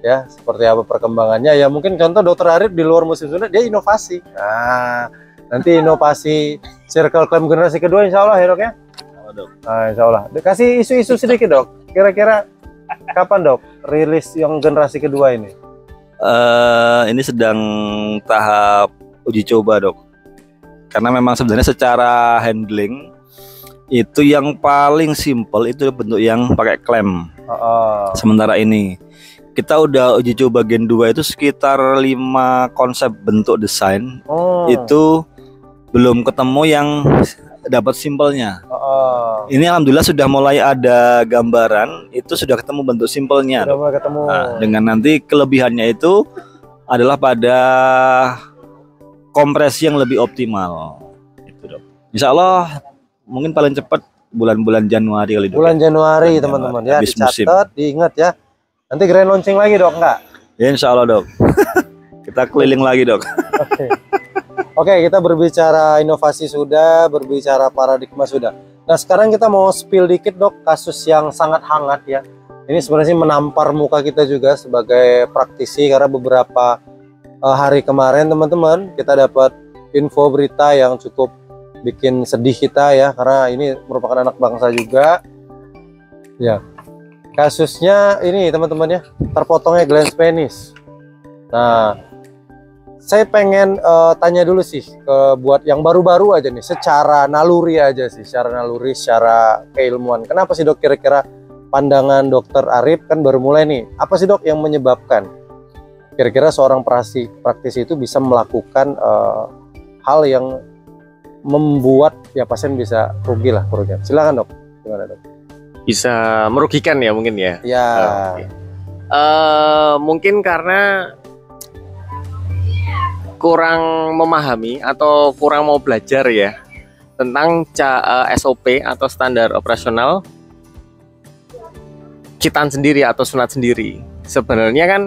Ya, seperti apa perkembangannya ya. Mungkin contoh Dokter Arif di luar musim sunat dia inovasi. Nah, nanti inovasi circle claim generasi kedua insya Allah ya dok ya. Nah, insya Allah. Kasih isu-isu sedikit dok. Kira-kira kapan dok rilis yang generasi kedua ini? Ini sedang tahap uji coba dok. Karena memang sebenarnya secara handling itu yang paling simple itu bentuk yang pakai klem. Sementara ini kita udah uji coba Gen 2 itu sekitar 5 konsep bentuk desain. Itu belum ketemu yang dapat simpelnya. Ini alhamdulillah sudah mulai ada gambaran, itu sudah ketemu bentuk simpelnya. Sudah mulai ketemu. Nah, dengan nanti kelebihannya itu adalah pada kompresi yang lebih optimal. Itu dok. Insya Allah mungkin paling cepat bulan-bulan Januari kali. Bulan Januari teman-teman ya, dicatat, diingat ya. Nanti grand launching lagi dok enggak? Ya insya Allah dok. Kita keliling lagi dok. Oke, kita berbicara inovasi sudah, berbicara paradigma sudah. Nah sekarang kita mau spill dikit dok, kasus yang sangat hangat ya. Ini sebenarnya menampar muka kita juga sebagai praktisi, karena beberapa hari kemarin teman-teman kita dapat info berita yang cukup bikin sedih kita ya, karena ini merupakan anak bangsa juga. Ya. Kasusnya ini teman-teman ya, terpotongnya Glenn Spanish. Nah, saya pengen tanya dulu sih ke buat yang baru-baru aja nih, secara naluri aja sih, secara naluri, secara keilmuan. Kenapa sih dok kira-kira pandangan Dokter Arif kan baru mulai nih? Apa sih dok yang menyebabkan kira-kira seorang praktisi itu bisa melakukan hal yang membuat ya pasien bisa rugi lah kerugian? Silakan dok, gimana dok? Bisa merugikan ya mungkin ya. Ya. Okay. Mungkin karena kurang memahami atau kurang mau belajar ya tentang SOP atau standar operasional khitan sendiri atau sunat sendiri. Sebenarnya kan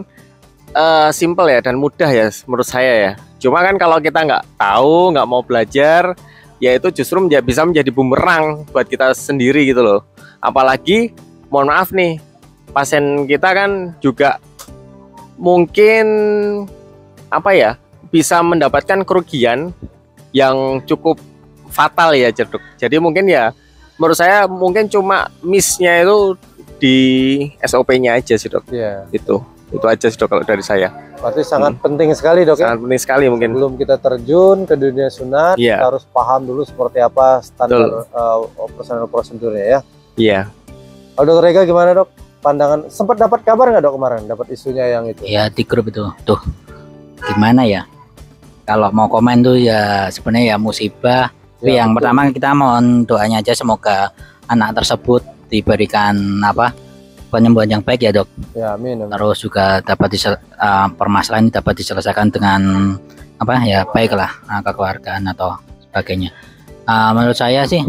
simple ya dan mudah ya menurut saya ya. Cuma kan kalau kita nggak tahu, nggak mau belajar, ya itu justru bisa menjadi bumerang buat kita sendiri gitu loh. Apalagi mohon maaf nih, pasien kita kan juga mungkin apa ya, bisa mendapatkan kerugian yang cukup fatal ya Dok. Jadi mungkin ya menurut saya mungkin cuma miss-nya itu di SOP-nya aja sih dok. Iya. Itu aja sih dok kalau dari saya. Berarti sangat penting sekali dok. Sangat penting sekali mungkin. Sebelum kita terjun ke dunia sunat, Iya. kita harus paham dulu seperti apa standar prosedurnya ya. Iya. Kalau Dokter Ega gimana dok? Pandangan, sempat dapat kabar nggak dok kemarin? Dapat isunya yang itu? Ya di grup itu tuh gimana ya, kalau mau komen tuh ya sebenarnya ya musibah. Tapi yang betul. pertama kita mohon doanya aja semoga anak tersebut diberikan penyembuhan yang baik ya dok. Ya amin. Terus juga dapat permasalahan ini dapat diselesaikan dengan ya baiklah, kekeluargaan atau sebagainya. Menurut saya sih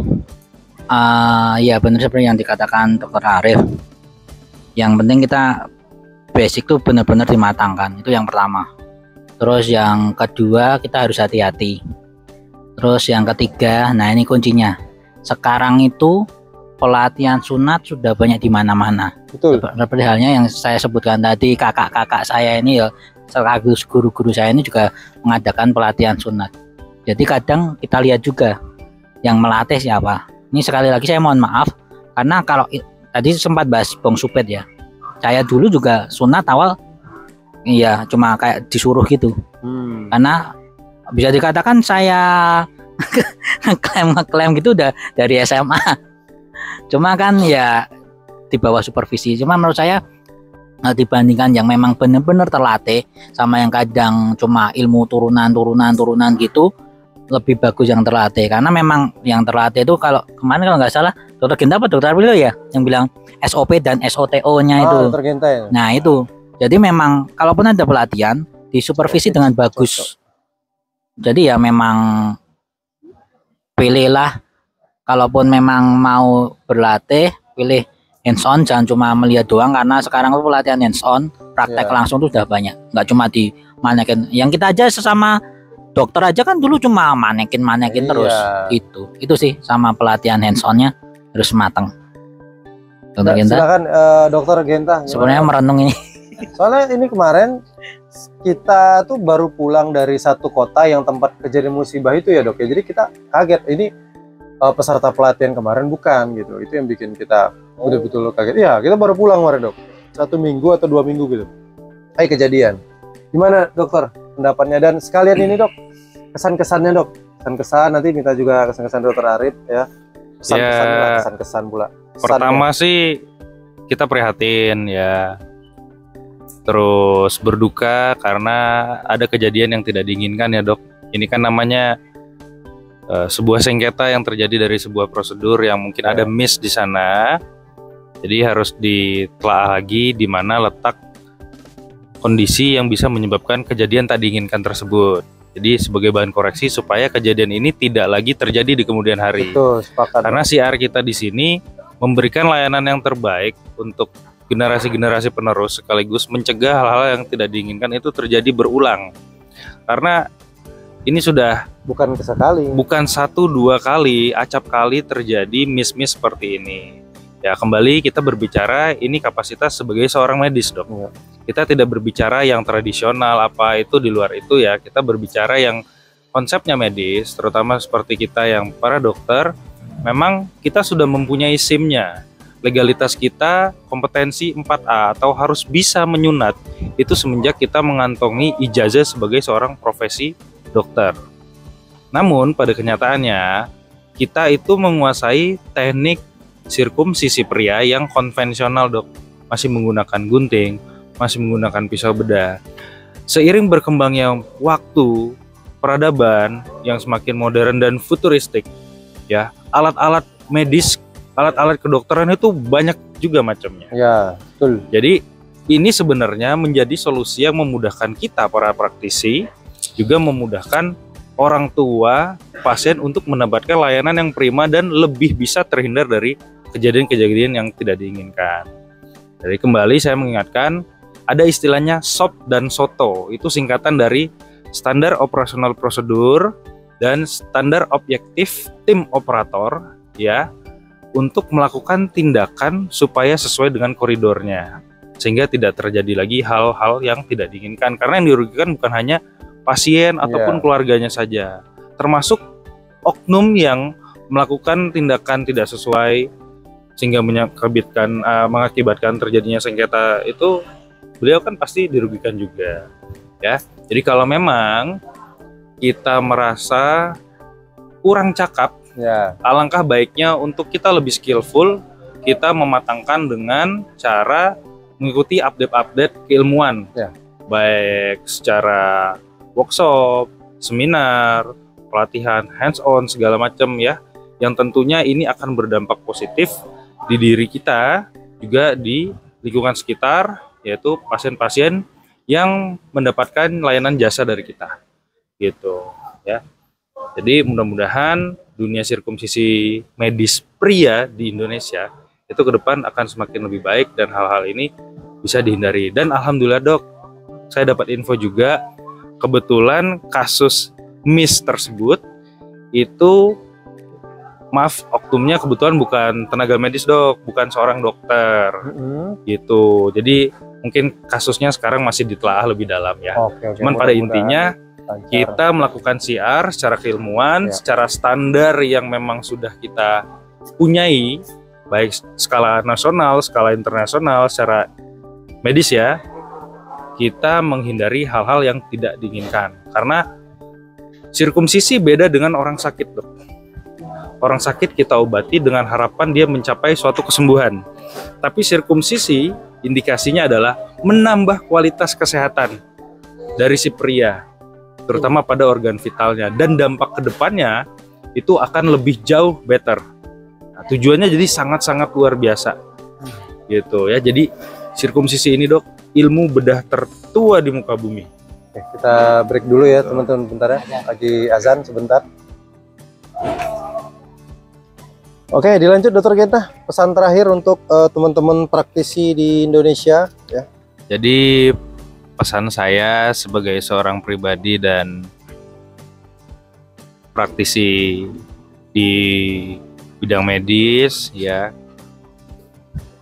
ya benar seperti yang dikatakan Dokter Arif. Yang penting kita basic tuh benar-benar dimatangkan, itu yang pertama. Terus yang kedua kita harus hati-hati. Terus yang ketiga, nah ini kuncinya. Sekarang itu pelatihan sunat sudah banyak di mana-mana. Betul. Seperti halnya yang saya sebutkan tadi, kakak-kakak saya ini ya, sekaligus guru-guru saya ini juga mengadakan pelatihan sunat. Jadi kadang kita lihat juga yang melatih siapa. Ini sekali lagi saya mohon maaf karena kalau tadi sempat bahas Bong Supet ya. Saya dulu juga sunat awal iya cuma kayak disuruh gitu. Karena bisa dikatakan saya klaim gitu udah dari SMA. Cuma kan ya di bawah supervisi. Cuma menurut saya dibandingkan yang memang benar-benar terlatih sama yang kadang cuma ilmu turunan gitu, lebih bagus yang terlatih. Karena memang yang terlatih itu kalau kemarin kalau nggak salah dokter Genta apa dokter Aprilio ya yang bilang SOP dan SOTO-nya itu. Dokter Genta ya. Nah itu, jadi memang kalaupun ada pelatihan disupervisi dengan bagus. Jadi ya memang pilihlah, kalaupun memang mau berlatih, pilih hands on, jangan cuma melihat doang, karena sekarang itu pelatihan hands on, praktek langsung tuh udah banyak, nggak cuma di manekin. Yang kita aja sesama dokter aja kan dulu cuma manekin terus. Itu sih, sama pelatihan hands onnya harus matang. Dokter Genta. Silakan Dokter Genta. Sebenarnya merenung ini. Soalnya ini kemarin kita tuh baru pulang dari satu kota yang tempat kejadian musibah itu ya dok ya. Jadi kita kaget ini peserta pelatihan kemarin bukan gitu. Itu yang bikin kita betul-betul kaget. Iya, kita baru pulang kemarin dok. 1 minggu atau 2 minggu gitu. Kejadian. Gimana dokter pendapatnya, dan sekalian ini dok kesan-kesannya dok. Kesan-kesan, nanti minta juga kesan-kesan dokter Arif ya. Kesan-kesan pula. Pertama sih kita prihatin ya. Terus berduka karena ada kejadian yang tidak diinginkan ya dok. Ini kan namanya sebuah sengketa yang terjadi dari sebuah prosedur yang mungkin ada miss di sana. Jadi harus ditelaah lagi di mana letak kondisi yang bisa menyebabkan kejadian tak diinginkan tersebut. Jadi sebagai bahan koreksi supaya kejadian ini tidak lagi terjadi di kemudian hari. Betul, sepakat. Karena CR kita di sini memberikan layanan yang terbaik untuk generasi-generasi penerus, sekaligus mencegah hal-hal yang tidak diinginkan itu terjadi berulang. Karena ini sudah bukan sekali, bukan 1-2 kali, acap kali terjadi miss-miss seperti ini. Ya kembali kita berbicara ini kapasitas sebagai seorang medis dok. Ya. Kita tidak berbicara yang tradisional apa itu di luar itu ya. Kita berbicara yang konsepnya medis, terutama seperti kita yang para dokter. Memang kita sudah mempunyai SIM-nya. Legalitas kita kompetensi 4A atau harus bisa menyunat itu semenjak kita mengantongi ijazah sebagai seorang profesi dokter. Namun pada kenyataannya kita itu menguasai teknik sirkumsisi pria yang konvensional dok, masih menggunakan gunting, masih menggunakan pisau bedah. Seiring berkembangnya waktu, peradaban yang semakin modern dan futuristik, ya alat-alat medis, alat-alat kedokteran itu banyak juga macamnya. Ya, betul. Jadi ini sebenarnya menjadi solusi yang memudahkan kita para praktisi, juga memudahkan orang tua pasien untuk mendapatkan layanan yang prima dan lebih bisa terhindar dari kejadian-kejadian yang tidak diinginkan. Jadi kembali saya mengingatkan, ada istilahnya SOP dan SOTO, itu singkatan dari Standar Operasional Prosedur dan Standar Objektif Tim Operator, ya, untuk melakukan tindakan supaya sesuai dengan koridornya, sehingga tidak terjadi lagi hal-hal yang tidak diinginkan. Karena yang dirugikan bukan hanya pasien ataupun keluarganya saja, termasuk oknum yang melakukan tindakan tidak sesuai sehingga mengakibatkan terjadinya sengketa itu, beliau kan pasti dirugikan juga ya. Jadi kalau memang kita merasa kurang cakap, ya, alangkah baiknya untuk kita lebih skillful, kita mematangkan dengan cara mengikuti update-update keilmuan, ya, baik secara workshop, seminar, pelatihan, hands-on, segala macam ya, yang tentunya ini akan berdampak positif di diri kita, juga di lingkungan sekitar, yaitu pasien-pasien yang mendapatkan layanan jasa dari kita, gitu ya. Jadi mudah-mudahan dunia sirkumsisi medis pria di Indonesia itu ke depan akan semakin lebih baik dan hal-hal ini bisa dihindari. Dan alhamdulillah dok, saya dapat info juga, kebetulan kasus miss tersebut itu, maaf, oknumnya kebetulan bukan tenaga medis dok, bukan seorang dokter, gitu. Jadi mungkin kasusnya sekarang masih ditelaah lebih dalam ya. Cuman pada intinya kita melakukan CR secara keilmuan, secara standar yang memang sudah kita punyai, baik skala nasional, skala internasional, secara medis ya, kita menghindari hal-hal yang tidak diinginkan. Karena sirkumsisi beda dengan orang sakit dok. Orang sakit kita obati dengan harapan dia mencapai suatu kesembuhan. Tapi sirkumsisi indikasinya adalah menambah kualitas kesehatan dari si pria, terutama pada organ vitalnya, dan dampak kedepannya itu akan lebih jauh better. Nah, tujuannya jadi sangat-sangat luar biasa gitu ya. Jadi sirkumsisi ini dok, ilmu bedah tertua di muka bumi. Oke, kita break dulu ya teman-teman bentar ya, lagi azan sebentar. Oke, dilanjut dokter Genta, pesan terakhir untuk teman-teman praktisi di Indonesia ya. Jadi pesan saya sebagai seorang pribadi dan praktisi di bidang medis ya,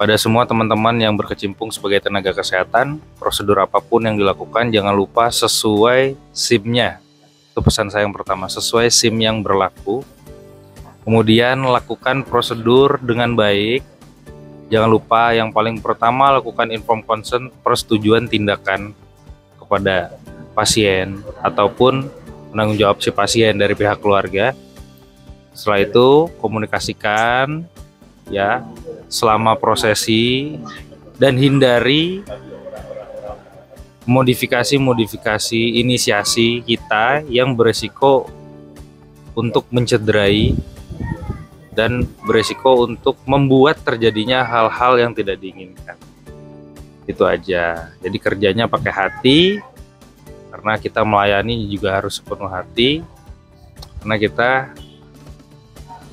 pada semua teman-teman yang berkecimpung sebagai tenaga kesehatan, prosedur apapun yang dilakukan jangan lupa sesuai SIM-nya. Itu pesan saya yang pertama, sesuai SIM yang berlaku. Kemudian lakukan prosedur dengan baik. Jangan lupa yang paling pertama lakukan informed consent, persetujuan tindakan kepada pasien ataupun penanggung jawab si pasien dari pihak keluarga. Setelah itu komunikasikan ya selama prosesi dan hindari modifikasi inisiasi kita yang beresiko untuk mencederai dan beresiko untuk membuat terjadinya hal-hal yang tidak diinginkan. Itu aja. Jadi kerjanya pakai hati, karena kita melayani juga harus sepenuh hati, karena kita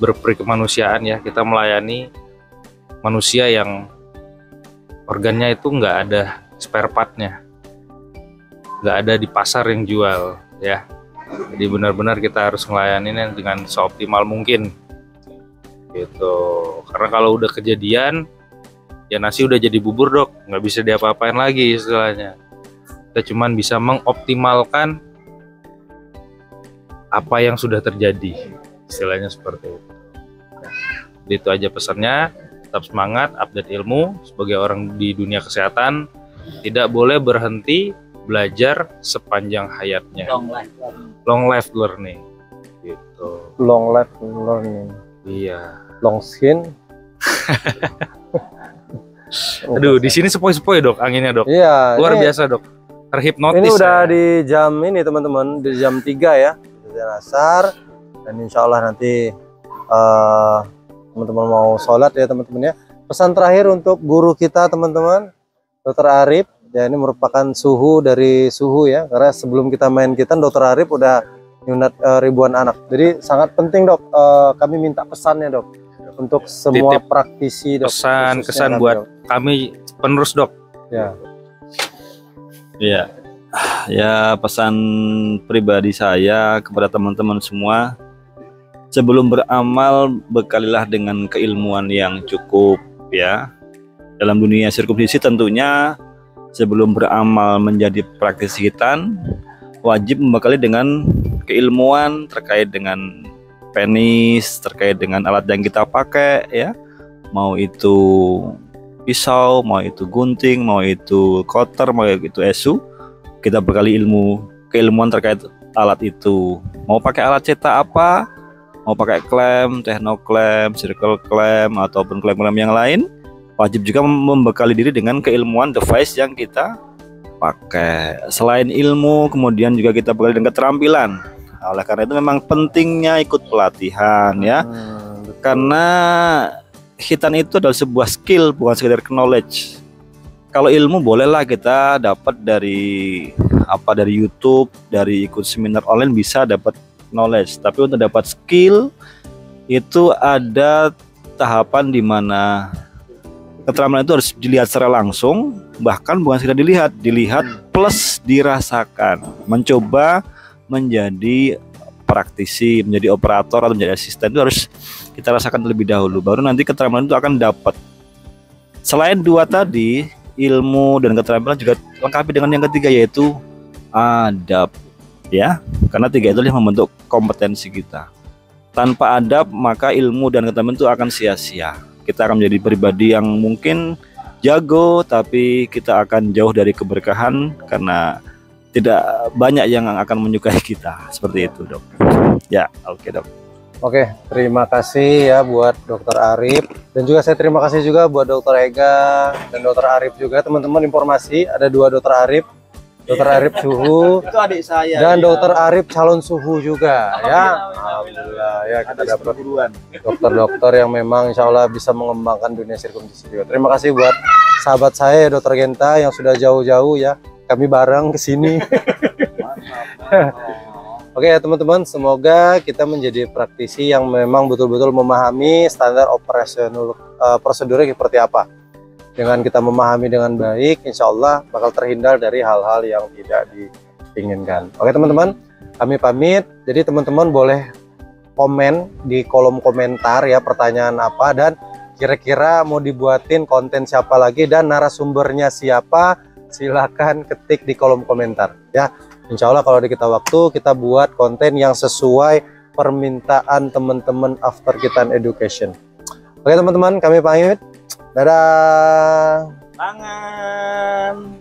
berperikemanusiaan ya, kita melayani manusia yang organnya itu nggak ada spare partnya, nggak ada di pasar yang jual ya. Jadi benar-benar kita harus melayaninya dengan seoptimal mungkin gitu. Karena kalau udah kejadian ya nasi udah jadi bubur dok, nggak bisa diapa-apain lagi istilahnya. Kita cuman bisa mengoptimalkan apa yang sudah terjadi, istilahnya seperti itu. Jadi itu aja pesannya, tetap semangat, update ilmu sebagai orang di dunia kesehatan, tidak boleh berhenti belajar sepanjang hayatnya. Long life learning gitu. Long life learning. Iya. Long skin. Aduh, di sini sepoi-sepoi dok, anginnya dok. Iya. Luar biasa dok. Terhipnotis. Ini udah saya. di jam ini teman-teman, di jam 3 ya, di asar, dan insya Allah nanti teman-teman mau sholat ya teman-teman ya. Pesan terakhir untuk guru kita teman-teman, Dr. Arif, ya ini merupakan suhu dari suhu ya, karena sebelum kita main kita Dr. Arif udah nyunat ribuan anak. Jadi sangat penting dok, kami minta pesannya dok untuk semua Titip praktisi dok. Pesan kesan buat kami penerus dok. Ya. Ya, ya pesan pribadi saya kepada teman-teman semua, sebelum beramal bekalilah dengan keilmuan yang cukup ya. Dalam dunia sirkumsisi tentunya sebelum beramal menjadi praktisi hitan, wajib membekali dengan keilmuan terkait dengan penis, terkait dengan alat yang kita pakai ya. Mau itu pisau, mau itu gunting, mau itu cutter, mau itu esu, kita bekali keilmuan terkait alat itu. Mau pakai alat cetak apa, mau pakai klem, teknoklem, circle klem ataupun klem-klem yang lain, wajib juga membekali diri dengan keilmuan device yang kita pakai. Selain ilmu, kemudian juga kita bekali dengan keterampilan. Oleh karena itu memang pentingnya ikut pelatihan ya. Karena hitan itu adalah sebuah skill, bukan sekedar knowledge. Kalau ilmu bolehlah kita dapat dari YouTube, dari ikut seminar online bisa dapat knowledge. Tapi untuk dapat skill itu ada tahapan di mana keterampilan itu harus dilihat secara langsung, bahkan bukan sekedar dilihat plus dirasakan. Mencoba menjadi praktisi, menjadi operator atau menjadi asisten itu harus kita rasakan terlebih dahulu, baru nanti keterampilan itu akan dapat. Selain dua tadi, ilmu dan keterampilan juga lengkapi dengan yang ketiga, yaitu adab ya, karena tiga itu yang membentuk kompetensi kita. Tanpa adab maka ilmu dan keterampilan itu akan sia-sia. Kita akan menjadi pribadi yang mungkin jago tapi kita akan jauh dari keberkahan karena tidak banyak yang akan menyukai kita. Seperti itu dok. Ya, oke dok. Oke, terima kasih ya buat Dr. Arif Dan juga saya terima kasih juga buat Dokter Ega dan Dokter Arif juga, teman-teman. Informasi ada 2 Dokter Arif, Dokter Arif suhu Itu adik saya. dan Dokter Arif calon suhu juga ya. Alhamdulillah ya, kita dapat dokter-dokter yang memang insya Allah bisa mengembangkan dunia sirkumsisi juga. Terima kasih buat sahabat saya Dokter Genta yang sudah jauh-jauh ya, kami bareng ke sini. Oke ya teman-teman, semoga kita menjadi praktisi yang memang betul-betul memahami standar operasional prosedurnya seperti apa. Dengan kita memahami dengan baik, insya Allah bakal terhindar dari hal-hal yang tidak diinginkan. Oke teman-teman, kami pamit. Jadi teman-teman boleh komen di kolom komentar ya, pertanyaan apa dan kira-kira mau dibuatin konten siapa lagi dan narasumbernya siapa, silakan ketik di kolom komentar ya. Insya Allah kalau ada kita waktu, kita buat konten yang sesuai permintaan teman-teman After Kitan Education. Oke teman-teman, kami pamit. Dadah. Tangan.